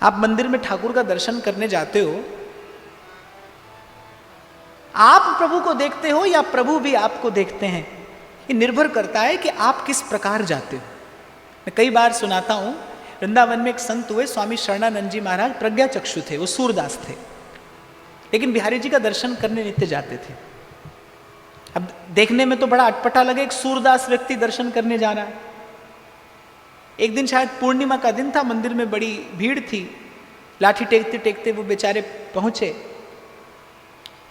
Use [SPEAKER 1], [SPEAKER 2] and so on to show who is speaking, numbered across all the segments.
[SPEAKER 1] आप मंदिर में ठाकुर का दर्शन करने जाते हो, आप प्रभु को देखते हो या प्रभु भी आपको देखते हैं, ये निर्भर करता है कि आप किस प्रकार जाते हो। मैं कई बार सुनाता हूं, वृंदावन में एक संत हुए स्वामी शरणानंद जी महाराज, प्रज्ञा चक्षु थे, वो सूरदास थे, लेकिन बिहारी जी का दर्शन करने नित्य जाते थे। अब देखने में तो बड़ा अटपटा लगे, एक सूरदास व्यक्ति दर्शन करने जा रहा है। एक दिन शायद पूर्णिमा का दिन था, मंदिर में बड़ी भीड़ थी, लाठी टेकते टेकते वो बेचारे पहुंचे,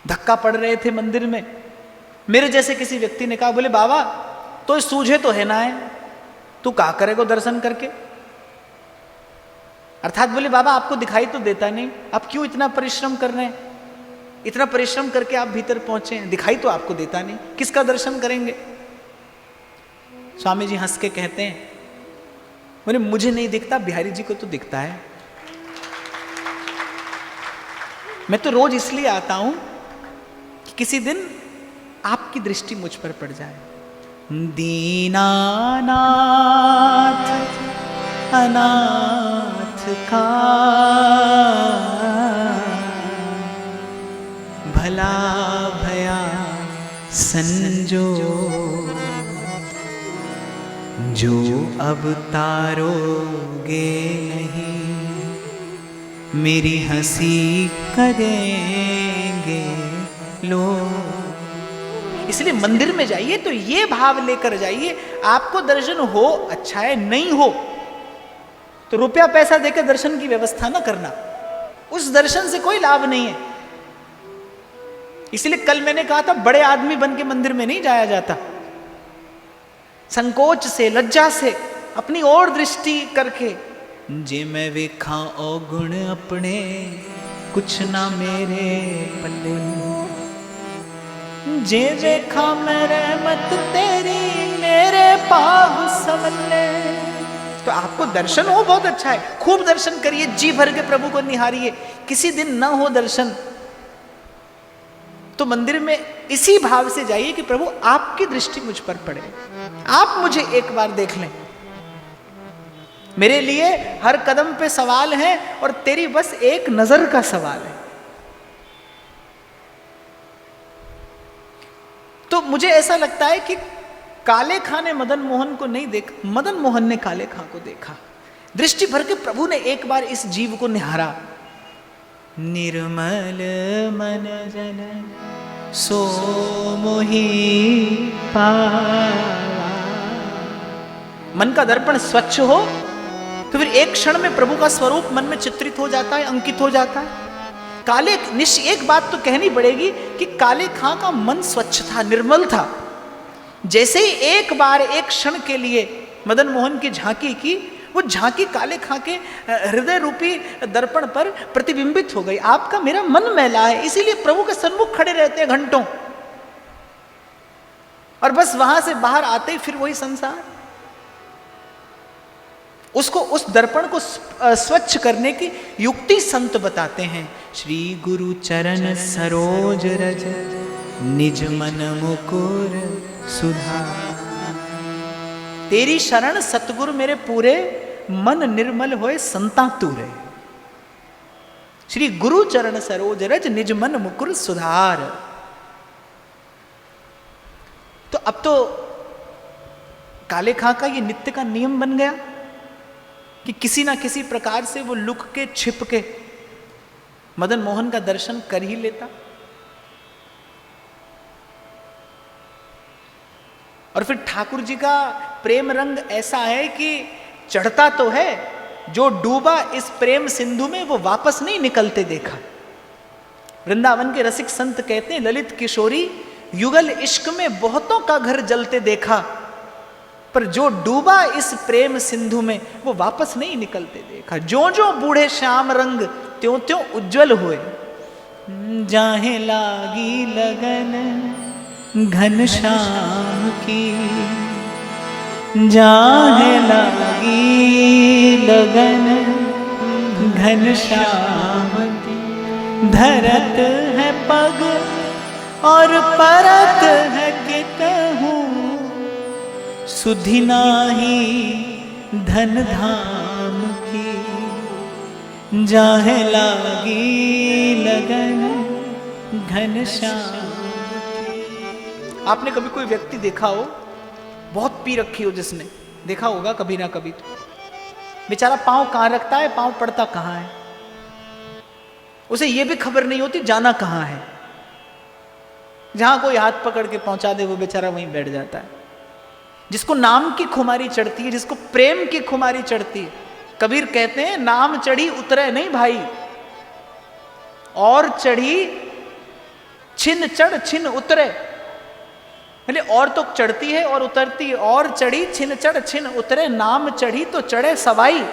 [SPEAKER 1] धक्का पड़ रहे थे मंदिर में। मेरे जैसे किसी व्यक्ति ने कहा, बोले बाबा तो सूझे तो है ना है, तू क्या करेगा दर्शन करके। अर्थात बोले बाबा आपको दिखाई तो देता नहीं, आप क्यों इतना परिश्रम कर रहे हैं, इतना परिश्रम करके आप भीतर पहुंचे हैं, दिखाई तो आपको देता नहीं, किसका दर्शन करेंगे। स्वामी जी हंस के कहते हैं, बोले मुझे नहीं दिखता, बिहारी जी को तो दिखता है। मैं तो रोज इसलिए आता हूं कि किसी दिन आपकी दृष्टि मुझ पर पड़ जाए। दीनानाथ अनाथ का भला भया संजो, जो अब तारोगे नहीं, मेरी हंसी करेंगे लोग। इसलिए मंदिर में जाइए तो ये भाव लेकर जाइए, आपको दर्शन हो अच्छा है, नहीं हो तो रुपया पैसा देकर दर्शन की व्यवस्था ना करना, उस दर्शन से कोई लाभ नहीं है। इसलिए कल मैंने कहा था, बड़े आदमी बन के मंदिर में नहीं जाया जाता, संकोच से, लज्जा से, अपनी ओर दृष्टि करके, जे मैं वेखा औगुण अपने, कुछ ना मेरे पल्ले, जे वेखा मेरे मत तेरी, मेरे पाग संवले। तो आपको दर्शन हो बहुत अच्छा है, खूब दर्शन करिए, जी भर के प्रभु को निहारिए। किसी दिन ना हो दर्शन तो मंदिर में इसी भाव से जाइए कि प्रभु आपकी दृष्टि मुझ पर पड़े, आप मुझे एक बार देख लें, मेरे लिए हर कदम पे सवाल है और तेरी बस एक नजर का सवाल है। तो मुझे ऐसा लगता है कि काले खां ने मदन मोहन को नहीं देखा, मदन मोहन ने काले खां को देखा। दृष्टि भर के प्रभु ने एक बार इस जीव को निहारा। निर्मल मन जन सो मोहि पावा। मन का दर्पण स्वच्छ हो तो फिर एक क्षण में प्रभु का स्वरूप मन में चित्रित हो जाता है, अंकित हो जाता है। काले एक बात तो कहनी पड़ेगी कि काले खां का मन स्वच्छ था, निर्मल था। जैसे ही एक बार एक क्षण के लिए मदन मोहन की झांकी की, वो झांकी काले खां के हृदय रूपी दर्पण पर प्रतिबिंबित हो गई। आपका मेरा मन मैला है, इसीलिए प्रभु के सन्मुख खड़े रहते हैं घंटों, और बस वहां से बाहर आते ही फिर वही संसार। उसको, उस दर्पण को स्वच्छ करने की युक्ति संत बताते हैं। श्री गुरु चरण सरोज रज, निज मन मुकुर सुधा। तेरी शरण सतगुरु मेरे पूरे, मन निर्मल होए संता तूरे। श्री गुरु चरण सरोज रज, निज मन मुकुर सुधार। तो अब तो काले खां का ये नित्य का नियम बन गया कि किसी ना किसी प्रकार से वो लुक के, छिप के मदन मोहन का दर्शन कर ही लेता। और फिर ठाकुर जी का प्रेम रंग ऐसा है कि चढ़ता तो है, जो डूबा इस प्रेम सिंधु में वो वापस नहीं निकलते देखा। वृंदावन के रसिक संत कहते हैं, ललित किशोरी युगल इश्क में बहुतों का घर जलते देखा, पर जो डूबा इस प्रेम सिंधु में वो वापस नहीं निकलते देखा। जो जो बूढ़े श्याम रंग त्यों त्यों उज्जवल हुए। जाहे लागी लगन घन श्याम की, जाहे लागी लगन घन श्याम की। धरत है पग और परत है कि कहूँ, सुधि नाही धन धाम की। जाहे लागी लगन घनश्याम। आपने कभी कोई व्यक्ति देखा हो, बहुत पी रखी हो जिसने, देखा होगा कभी ना कभी, तो बेचारा पांव कहां रखता है, पांव पड़ता कहां है, उसे यह भी खबर नहीं होती जाना कहां है। जहां कोई हाथ पकड़ के पहुंचा दे वो बेचारा वहीं बैठ जाता है। जिसको नाम की खुमारी चढ़ती है, जिसको प्रेम की खुमारी चढ़ती है, कबीर कहते हैं नाम चढ़ी उतरे नहीं भाई, और चढ़ी छिन चढ़ छिन उतरे। बोले और तो चढ़ती है और उतरती है, और चढ़ी छिन चढ़ छिन उतरे, नाम चढ़ी तो चढ़े सवाई,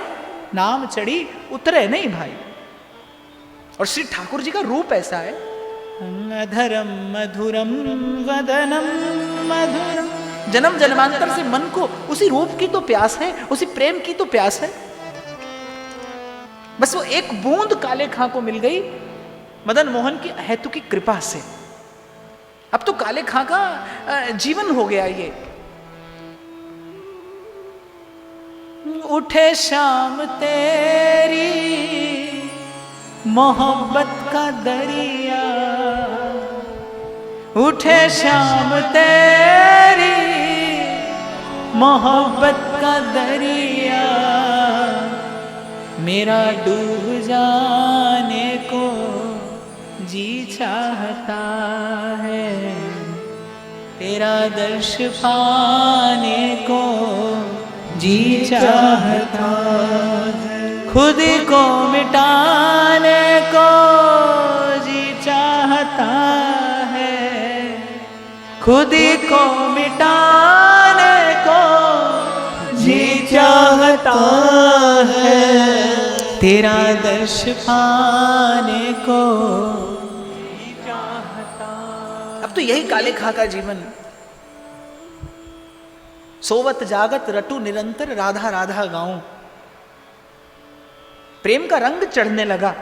[SPEAKER 1] नाम चढ़ी उतरे नहीं भाई। और श्री ठाकुर जी का रूप ऐसा है, अधरम मधुरम वदनम मधुरम, जन्म जन्मांतर से मन को उसी रूप की तो प्यास है, उसी प्रेम की तो प्यास है। बस वो एक बूंद काले खां को मिल गई मदन मोहन की अहेतु की कृपा से। अब तो काले खां का जीवन हो गया ये। उठे शाम तेरी मोहब्बत का दरिया, उठे शाम तेरी मोहब्बत का दरिया, मेरा डूब जाने को जी चाहता है, तेरा दर्श पाने को जी चाहता है, खुद को मिटाने को जी चाहता है, खुद को मिटाने को जी चाहता है, तेरा दर्श पाने को जी चाहता। अब तो यही काले खां का जीवन। सोवत जागत रटू निरंतर, राधा राधा गाऊं। प्रेम का रंग चढ़ने लगा,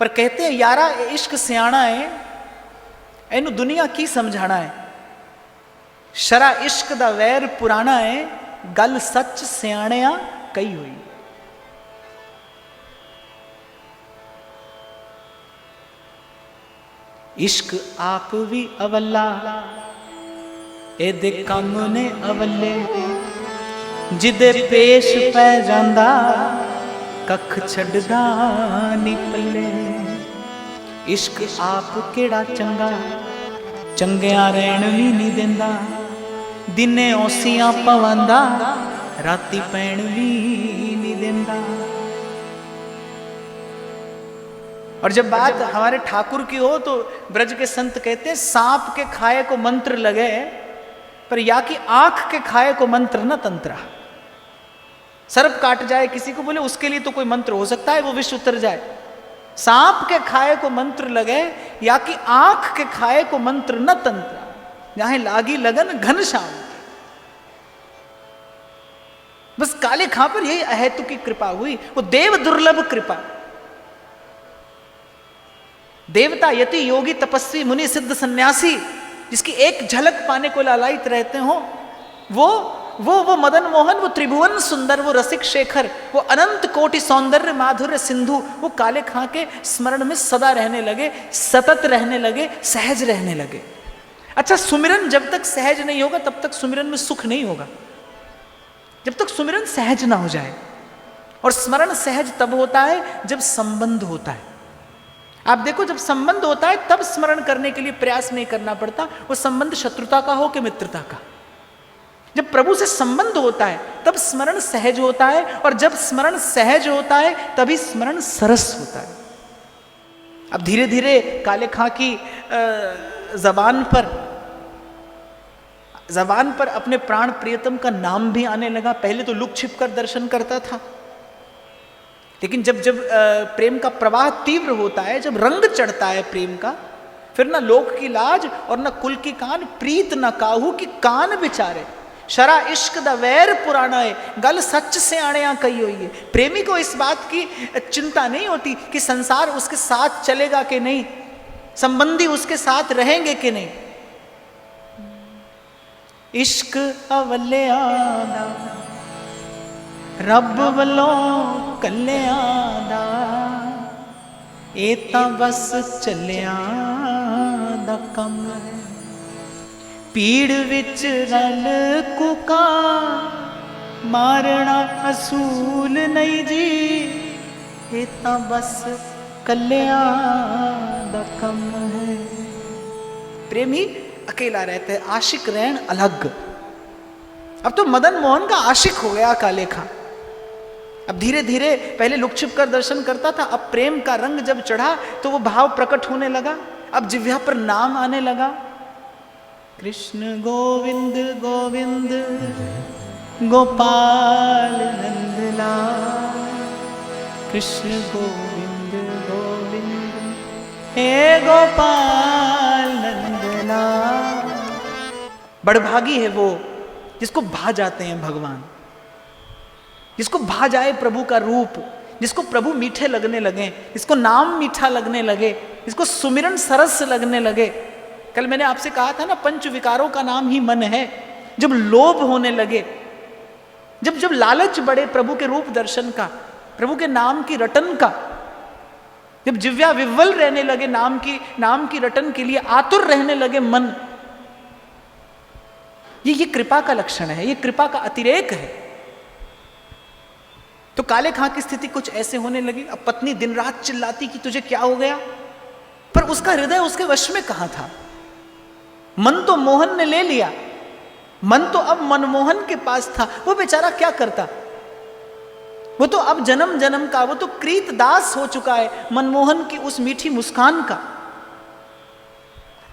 [SPEAKER 1] पर कहते हैं यारा इश्क सियाणा है, एनु दुनिया की समझाना है, शरा इश्क दा वैर पुराना है, गल सच सियाणिया कही हुई। इश्क आप भी अवला, एदे कम ने अवले, जिदे पेश पै जांदा कख छड़दा नी पल्ले। इश्क आप केड़ा चंगा, चंगिया रहन भी नहीं देंदा, दिने औसियां पवांदा, राती पैण भी नहीं देंदा। और जब बात हमारे ठाकुर की हो तो ब्रज के संत कहते हैं सांप के खाए को मंत्र लगे, पर या कि आंख के खाए को मंत्र न तंत्रा। सर्प काट जाए किसी को, बोले उसके लिए तो कोई मंत्र हो सकता है, वो विष उतर जाए। सांप के खाए को मंत्र लगे या कि आंख के खाए को मंत्र न तंत्रा, जहां लागी लगन घनश्याम। बस काले खां पर यही अहेतु की कृपा हुई, वो देव दुर्लभ कृपा। देवता यति योगी तपस्वी मुनि सिद्ध सन्यासी जिसकी एक झलक पाने को लालायित रहते हो, वो मदन मोहन, वो त्रिभुवन सुंदर, वो रसिक शेखर, वो अनंत कोटि सौंदर्य माधुर्य सिंधु, वो काले खां के स्मरण में सदा रहने लगे, सतत रहने लगे, सहज रहने लगे। अच्छा, सुमिरन जब तक सहज नहीं होगा तब तक सुमिरन में सुख नहीं होगा, जब तक सुमिरन सहज ना हो जाए। और स्मरण सहज तब होता है जब संबंध होता है। आप देखो, जब संबंध होता है तब स्मरण करने के लिए प्रयास नहीं करना पड़ता, वो संबंध शत्रुता का हो कि मित्रता का। जब प्रभु से संबंध होता है तब स्मरण सहज होता है, और जब स्मरण सहज होता है तभी स्मरण सरस होता है। अब धीरे धीरे काले खां की जबान पर अपने प्राण प्रियतम का नाम भी आने लगा। पहले तो लुक छिप कर दर्शन करता था, लेकिन जब प्रेम का प्रवाह तीव्र होता है, जब रंग चढ़ता है प्रेम का, फिर ना लोक की लाज और ना कुल की कान, प्रीत ना काहू की कान बिचारे, शरा इश्क दा वैर पुराना है, गल सच से आने कही हुई है। प्रेमी को इस बात की चिंता नहीं होती कि संसार उसके साथ चलेगा कि नहीं, संबंधी उसके साथ रहेंगे कि नहीं। इश्क अवलिया दा रब वलों कल्याण दा, एता बस चलिया दा कम है। पीड़ विच रल कुका मारना असूल नहीं जी, एता बस कल्याण दा कम है। प्रेमी अकेला रहते हैं, आशिक रहन अलग। अब तो मदन मोहन का आशिक हो गया काले खां। अब धीरे धीरे पहले लुक छिप कर दर्शन करता था, अब प्रेम का रंग जब चढ़ा तो वो भाव प्रकट होने लगा। अब जिह्वा पर नाम आने लगा, कृष्ण गोविंद गोविंद गोपाल नंदलाल, कृष्ण गोविंद गोविंद हे गोपाल नंदलाल। बड़भागी है वो जिसको भा जाते हैं भगवान, जिसको भा जाए प्रभु का रूप, जिसको प्रभु मीठे लगने लगे, जिसको नाम मीठा लगने लगे, जिसको सुमिरन सरस लगने लगे। कल मैंने आपसे कहा था ना, पंच विकारों का नाम ही मन है। जब लोभ होने लगे, जब जब लालच बढ़े प्रभु के रूप दर्शन का, प्रभु के नाम की रटन का, जब जिव्या विव्वल रहने लगे नाम की रटन के लिए आतुर रहने लगे मन, ये कृपा का लक्षण है, ये कृपा का अतिरेक है। तो काले खां की स्थिति कुछ ऐसे होने लगी। अब पत्नी दिन रात चिल्लाती कि तुझे क्या हो गया, पर उसका हृदय उसके वश में कहां था। मन तो मोहन ने ले लिया, मन तो अब मनमोहन के पास था। वो बेचारा क्या करता, वो तो अब जन्म जन्म का, वो तो कृत दास हो चुका है मनमोहन की उस मीठी मुस्कान का।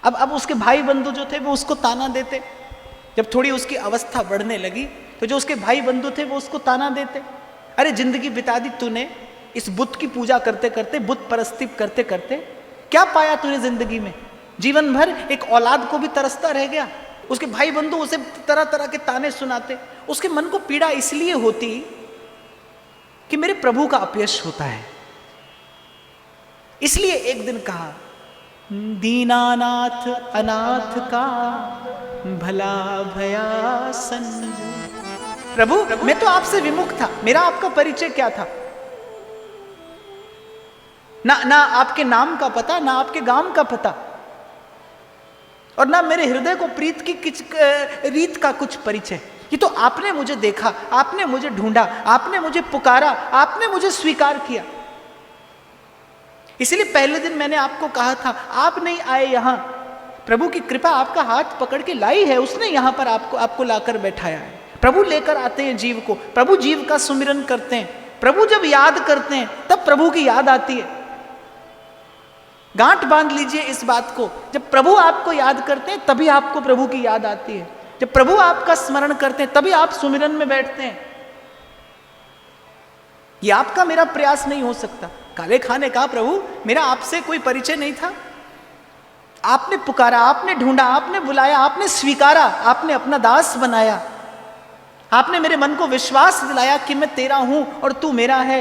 [SPEAKER 1] अब उसके भाई बंधु जो थे वो उसको ताना देते। जब थोड़ी उसकी अवस्था बढ़ने लगी तो जो उसके भाई बंधु थे वो उसको ताना देते, अरे जिंदगी बिता दी तूने इस बुत की पूजा करते करते, बुत परस्ती करते करते, क्या पाया तूने जिंदगी में। जीवन भर एक औलाद को भी तरसता रह गया। उसके भाई बंधु उसे तरह तरह के ताने सुनाते। उसके मन को पीड़ा इसलिए होती कि मेरे प्रभु का अपयश होता है। इसलिए एक दिन कहा, दीनानाथ अनाथ का भला भया संजो। प्रभु मैं तो आपसे विमुख था, मेरा आपका परिचय क्या था, ना आपके नाम का पता, ना आपके गांव का पता, और ना मेरे हृदय को प्रीत की रीत का कुछ परिचय। ये तो आपने मुझे देखा, आपने मुझे ढूंढा, आपने मुझे पुकारा, आपने मुझे स्वीकार किया। इसलिए पहले दिन मैंने आपको कहा था, आप नहीं आए यहां, प्रभु की कृपा आपका हाथ पकड़ के लाई है, उसने यहां पर आपको लाकर बैठाया है। प्रभु लेकर आते हैं जीव को, प्रभु जीव का सुमिरन करते हैं। प्रभु जब याद करते हैं तब प्रभु की याद आती है। गांठ बांध लीजिए इस बात को, जब प्रभु आपको याद करते हैं तभी आपको प्रभु की याद आती है। जब प्रभु आपका स्मरण करते हैं तभी आप सुमिरन में बैठते हैं। यह आपका मेरा प्रयास नहीं हो सकता। काले खां ने कहा, प्रभु मेरा आपसे कोई परिचय नहीं था, आपने पुकारा, आपने ढूंढा, आपने बुलाया, आपने स्वीकारा, आपने अपना दास बनाया, आपने मेरे मन को विश्वास दिलाया कि मैं तेरा हूं और तू मेरा है।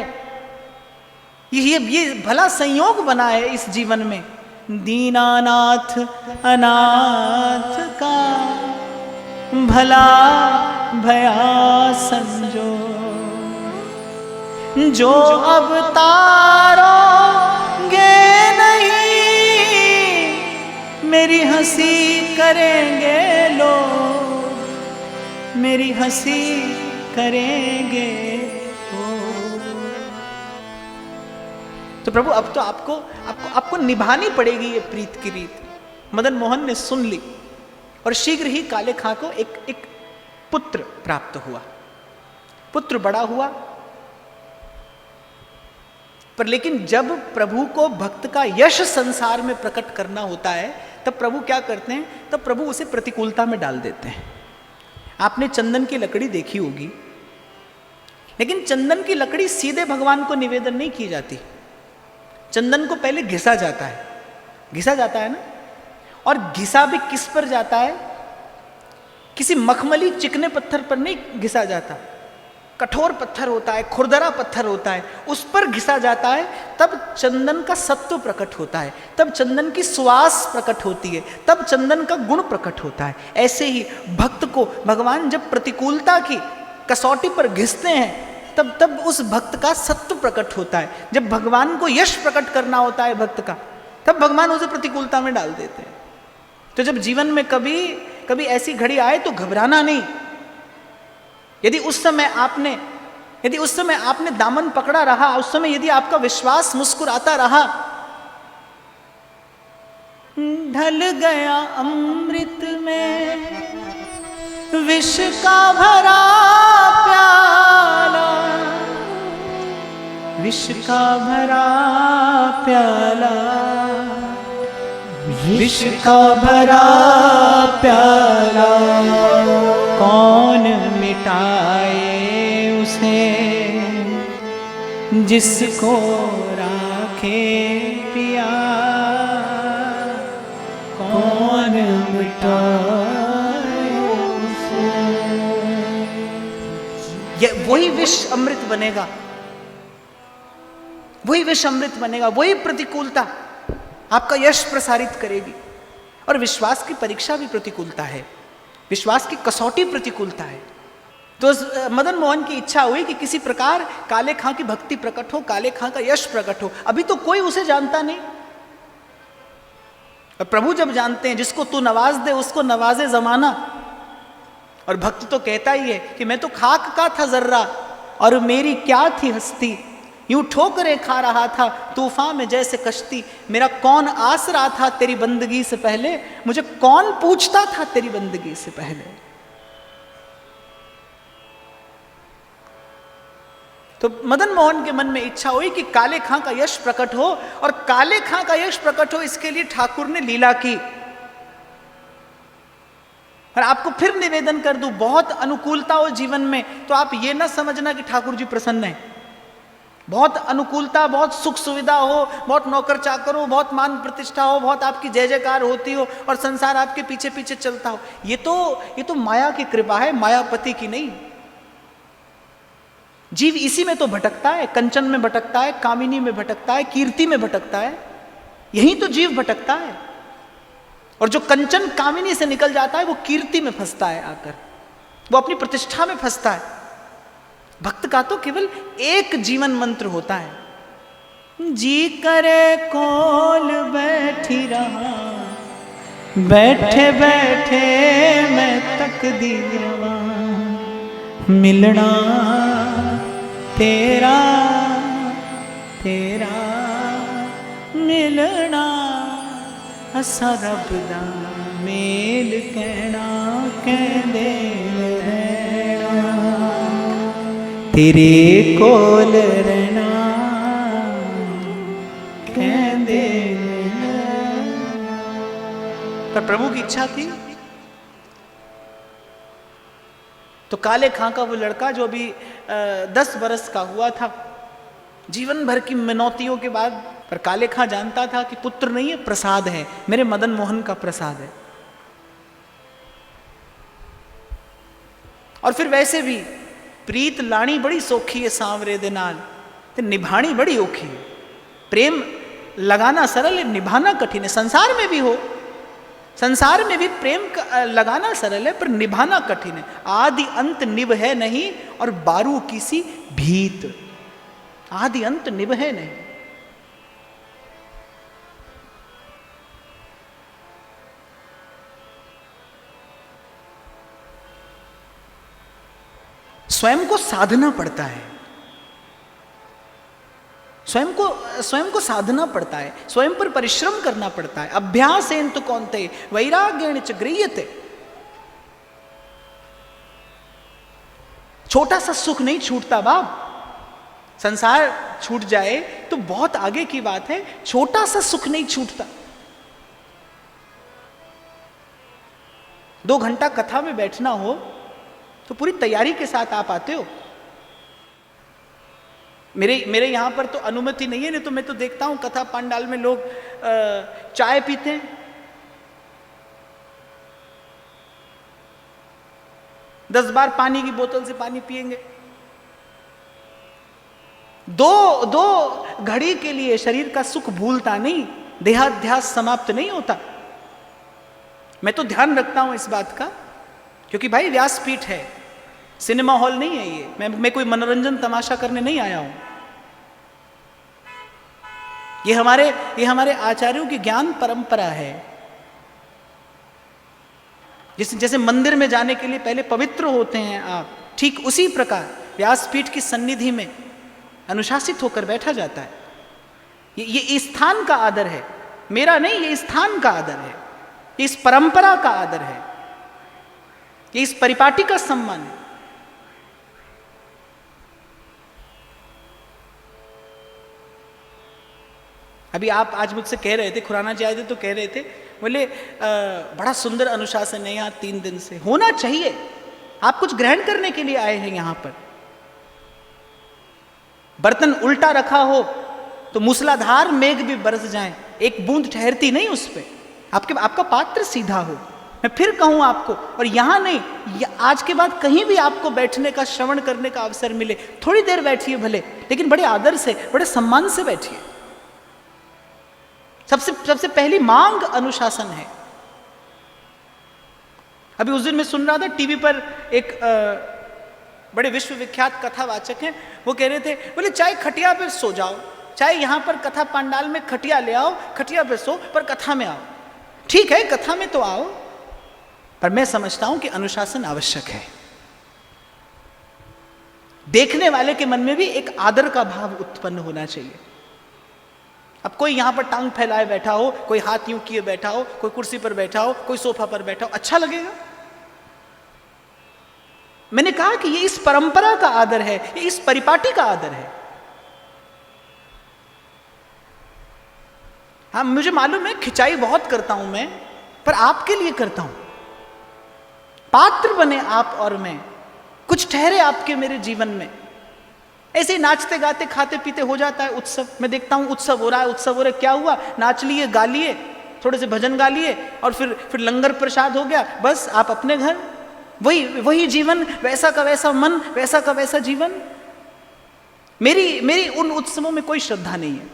[SPEAKER 1] ये भला संयोग बना है इस जीवन में। दीनानाथ अनाथ का भला भया संजो, जो अब तारोगे नहीं मेरी हंसी करेंगे लोग, मेरी हंसी करेंगे। तो प्रभु अब तो आपको निभानी पड़ेगी ये प्रीत की रीत। मदन मोहन ने सुन ली और शीघ्र ही काले खां को एक पुत्र प्राप्त हुआ। पुत्र बड़ा हुआ, पर लेकिन जब प्रभु को भक्त का यश संसार में प्रकट करना होता है तब प्रभु क्या करते हैं, तब प्रभु उसे प्रतिकूलता में डाल देते हैं। आपने चंदन की लकड़ी देखी होगी, लेकिन चंदन की लकड़ी सीधे भगवान को निवेदन नहीं की जाती। चंदन को पहले घिसा जाता है ना। और घिसा भी किस पर जाता है, किसी मखमली चिकने पत्थर पर नहीं घिसा जाता, कठोर पत्थर होता है, खुरदरा पत्थर होता है, उस पर घिसा जाता है। तब चंदन का सत्व प्रकट होता है, तब चंदन की सुवास प्रकट होती है, तब चंदन का गुण प्रकट होता है। ऐसे ही भक्त को भगवान जब प्रतिकूलता की कसौटी पर घिसते हैं तब तब उस भक्त का सत्व प्रकट होता है। जब भगवान को यश प्रकट करना होता है भक्त का, तब भगवान उसे प्रतिकूलता में डाल देते हैं। तो जब जीवन में कभी कभी ऐसी घड़ी आए तो घबराना नहीं। यदि उस समय आपने दामन पकड़ा रहा, उस समय यदि आपका विश्वास मुस्कुराता रहा, ढल गया अमृत में विष का भरा प्याला, विष का भरा प्याला, विष का भरा प्याला, कौन मिटाए उसे जिसको राखे पिया, कौन मिटाए उसे। ये वही विष अमृत बनेगा, वही विष अमृत बनेगा, वही प्रतिकूलता आपका यश प्रसारित करेगी। और विश्वास की परीक्षा भी प्रतिकूलता है, विश्वास की कसौटी प्रतिकूलता है। तो मदन मोहन की इच्छा हुई कि किसी प्रकार काले खां की भक्ति प्रकट हो, काले खां का यश प्रकट हो। अभी तो कोई उसे जानता नहीं, और प्रभु जब जानते हैं, जिसको तू नवाज दे उसको नवाजे जमाना। और भक्त तो कहता ही है कि मैं तो खाक का था जर्रा और मेरी क्या थी हस्ती, यूं ठोकरे खा रहा था तूफान में जैसे कश्ती, मेरा कौन आस रहा था तेरी बंदगी से पहले, मुझे कौन पूछता था तेरी बंदगी से पहले। तो मदन मोहन के मन में इच्छा हुई कि काले खां का यश प्रकट हो, और काले खां का यश प्रकट हो इसके लिए ठाकुर ने लीला की। और आपको फिर निवेदन कर दूं, बहुत अनुकूलता हो जीवन में तो आप ये ना समझना कि ठाकुर जी प्रसन्न है। बहुत अनुकूलता, बहुत सुख सुविधा हो, बहुत नौकर चाकर हो, बहुत मान प्रतिष्ठा हो, बहुत आपकी जय जयकार होती हो और संसार आपके पीछे पीछे चलता हो, ये तो माया की कृपा है, मायापति की नहीं। जीव इसी में तो भटकता है, कंचन में भटकता है, कामिनी में भटकता है, कीर्ति में भटकता है, यही तो जीव भटकता है। और जो कंचन कामिनी से निकल जाता है वो कीर्ति में फंसता है, आकर वो अपनी प्रतिष्ठा में फंसता है। भक्त का तो केवल एक जीवन मंत्र होता है, जी करे कोल बैठी रहा, बैठे बैठे मैं तकदीरवा, मिलना तेरा तेरा मिलना असा रब दा मेल कहना कहंदे रहना, तेरे कोल रहना कहंदे। पर प्रभु की इच्छा थी तो काले खां का वो लड़का जो अभी 10 बरस का हुआ था, जीवन भर की मिनौतियों के बाद, पर काले खां जानता था कि पुत्र नहीं है, प्रसाद है, मेरे मदन मोहन का प्रसाद है। और फिर वैसे भी प्रीत लाणी बड़ी सौखी है सांवरे दे नाल, ते निभानी बड़ी औखी है। प्रेम लगाना सरल है, निभाना कठिन है। संसार में भी हो, संसार में भी प्रेम लगाना सरल है पर निभाना कठिन है। आदि अंत निभ है नहीं और बारू किसी भीत, आदि अंत निभ है नहीं। स्वयं को साधना पड़ता है, स्वयं को साधना पड़ता है, स्वयं पर परिश्रम करना पड़ता है। अभ्यासेन तु कौन्तेय वैराग्येण च गृह्यते। छोटा सा सुख नहीं छूटता बाप, संसार छूट जाए तो बहुत आगे की बात है, छोटा सा सुख नहीं छूटता। 2 घंटा कथा में बैठना हो तो पूरी तैयारी के साथ आप आते हो। मेरे यहां पर तो अनुमति नहीं है, नहीं तो मैं तो देखता हूं कथा पंडाल में लोग चाय पीते हैं, 10 बार पानी की बोतल से पानी पिएंगे। दो घड़ी के लिए शरीर का सुख भूलता नहीं, देहाध्यास समाप्त नहीं होता। मैं तो ध्यान रखता हूं इस बात का, क्योंकि भाई व्यासपीठ है, सिनेमा हॉल नहीं है ये, मैं कोई मनोरंजन तमाशा करने नहीं आया हूं। ये हमारे आचार्यों की ज्ञान परंपरा है। जैसे मंदिर में जाने के लिए पहले पवित्र होते हैं आप, ठीक उसी प्रकार व्यासपीठ की सन्निधि में अनुशासित होकर बैठा जाता है। ये स्थान का आदर है, मेरा नहीं, ये स्थान का आदर है, ये इस परंपरा का आदर है, ये इस परिपाटी का सम्मान है। अभी आप आज मुझसे कह रहे थे, खुराना जी आए थे तो कह रहे थे, बोले बड़ा सुंदर अनुशासन है यहाँ 3 दिन से, होना चाहिए। आप कुछ ग्रहण करने के लिए आए हैं यहाँ पर। बर्तन उल्टा रखा हो तो मूसलाधार मेघ भी बरस जाए, एक बूंद ठहरती नहीं उस पे। आपका पात्र सीधा हो, मैं फिर कहूं आपको। और यहां नहीं, आज के बाद कहीं भी आपको बैठने का, श्रवण करने का अवसर मिले, थोड़ी देर बैठिए भले, लेकिन बड़े आदर से, बड़े सम्मान से बैठिए। सबसे पहली मांग अनुशासन है। अभी उस दिन मैं सुन रहा था टीवी पर, एक बड़े विश्वविख्यात कथावाचक हैं, वो कह रहे थे, बोले चाहे खटिया पे सो जाओ, चाहे यहां पर कथा पंडाल में खटिया ले आओ, खटिया पे सो, पर कथा में आओ। ठीक है, कथा में तो आओ, पर मैं समझता हूं कि अनुशासन आवश्यक है। देखने वाले के मन में भी एक आदर का भाव उत्पन्न होना चाहिए। अब कोई यहां पर टांग फैलाए बैठा हो, कोई हाथ यूं किए बैठा हो, कोई कुर्सी पर बैठा हो, कोई सोफा पर बैठा हो, अच्छा लगेगा? मैंने कहा कि ये इस परंपरा का आदर है, ये इस परिपाटी का आदर है। हाँ, मुझे मालूम है खिंचाई बहुत करता हूं मैं, पर आपके लिए करता हूं। पात्र बने आप और मैं, कुछ ठहरे आपके मेरे जीवन में। ऐसे ही नाचते गाते खाते पीते हो जाता है उत्सव। मैं देखता हूं उत्सव हो रहा है, क्या हुआ? नाच लिए, गा लिए, थोड़े से भजन गा लिए, और फिर लंगर प्रसाद हो गया, बस आप अपने घर। वही जीवन, वैसा का वैसा मन, वैसा का वैसा जीवन। मेरी उन उत्सवों में कोई श्रद्धा नहीं है।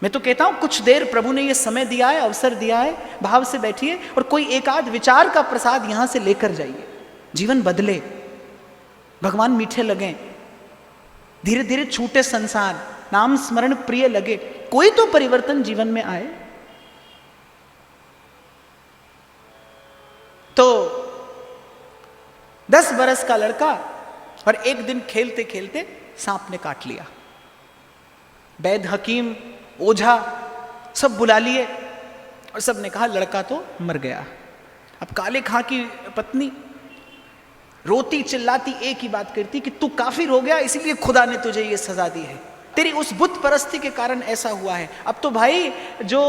[SPEAKER 1] मैं तो कहता हूं कुछ देर प्रभु ने ये समय दिया है, अवसर दिया है, भाव से बैठिए और कोई एक आध विचार का प्रसाद यहां से लेकर जाइए। जीवन बदले, भगवान मीठे लगे, धीरे धीरे छूटे संसार, नाम स्मरण प्रिय लगे, कोई तो परिवर्तन जीवन में आए। तो 10 बरस का लड़का, और एक दिन खेलते खेलते सांप ने काट लिया। वैद्य, हकीम, ओझा सब बुला लिए और सब ने कहा लड़का तो मर गया। अब काले खां की पत्नी रोती चिल्लाती एक ही बात करती कि तू काफिर हो गया, इसीलिए खुदा ने तुझे ये सजा दी है, तेरी उस बुत परस्ती के कारण ऐसा हुआ है। अब तो भाई जो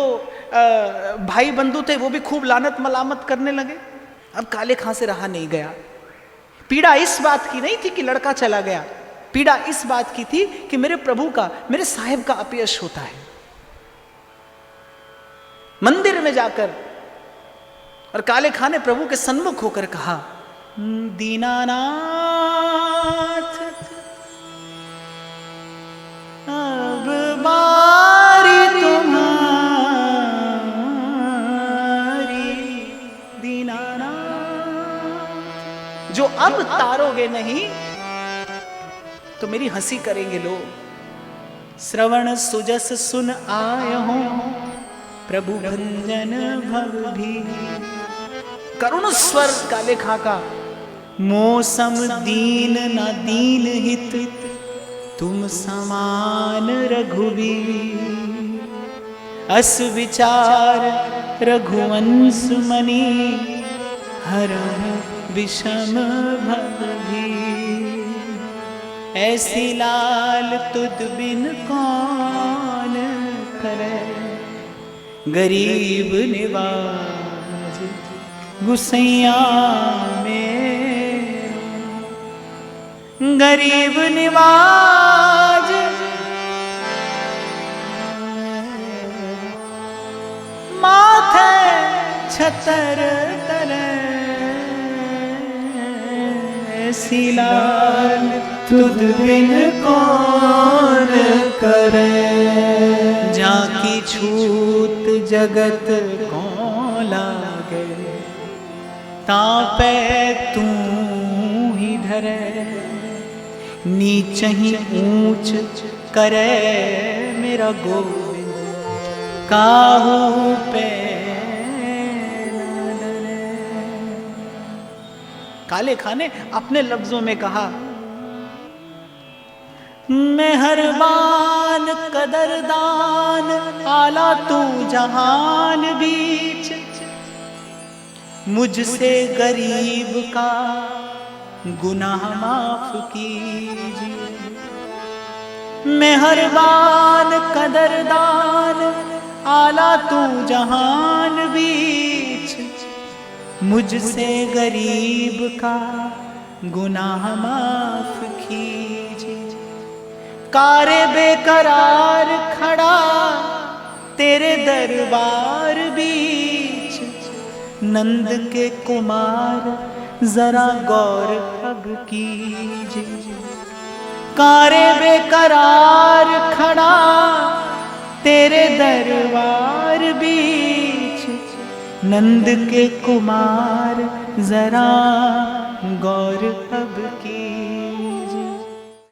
[SPEAKER 1] भाई बंधु थे वो भी खूब लानत मलामत करने लगे। अब काले खां से रहा नहीं गया। पीड़ा इस बात की नहीं थी कि लड़का चला गया, पीड़ा इस बात की थी कि मेरे प्रभु का, मेरे साहिब का अपयश होता है। मंदिर में जाकर और काले खां ने प्रभु के सन्मुख होकर कहा, दीनानाथ अब बारी तुम्हारी, दीनानाथ जो अब तारोगे नहीं तो मेरी हंसी करेंगे लोग। श्रवण सुजस सुन आए हो प्रभु भंजन भव भी। करुण स्वर काले खां का, मौसम दीन न दीन हित तुम समान रघुवीर। अस विचार रघुवंश मणि हर विषम भव भी। ऐसी लाल तुद बिन कौन करे, गरीब निवाज गुसैया में, गरीब निवाज माथे छतर करे। ऐसी लाल तुद बिन कौन करे, जाकी छूत जगत कौन लागे, तापे तू धरे, नीच ही ऊंच करे मेरा गोविंद, काहू पे न डरे। काले खां ने अपने लफ्जों में कहा, मेहरबान कदरदान आला तू जहान बीच, मुझसे गरीब का गुनाह माफ कीजिए। मेहरबान कदरदान आला तू जहान बीच, मुझसे गरीब का गुनाह माफ कीजिए। कारे बेकरार खड़ा तेरे दरबार बीच, नंद के कुमार जरा गौर अब कीजिए। कारे बेकरार खड़ा तेरे दरबार बीच, नंद के कुमार जरा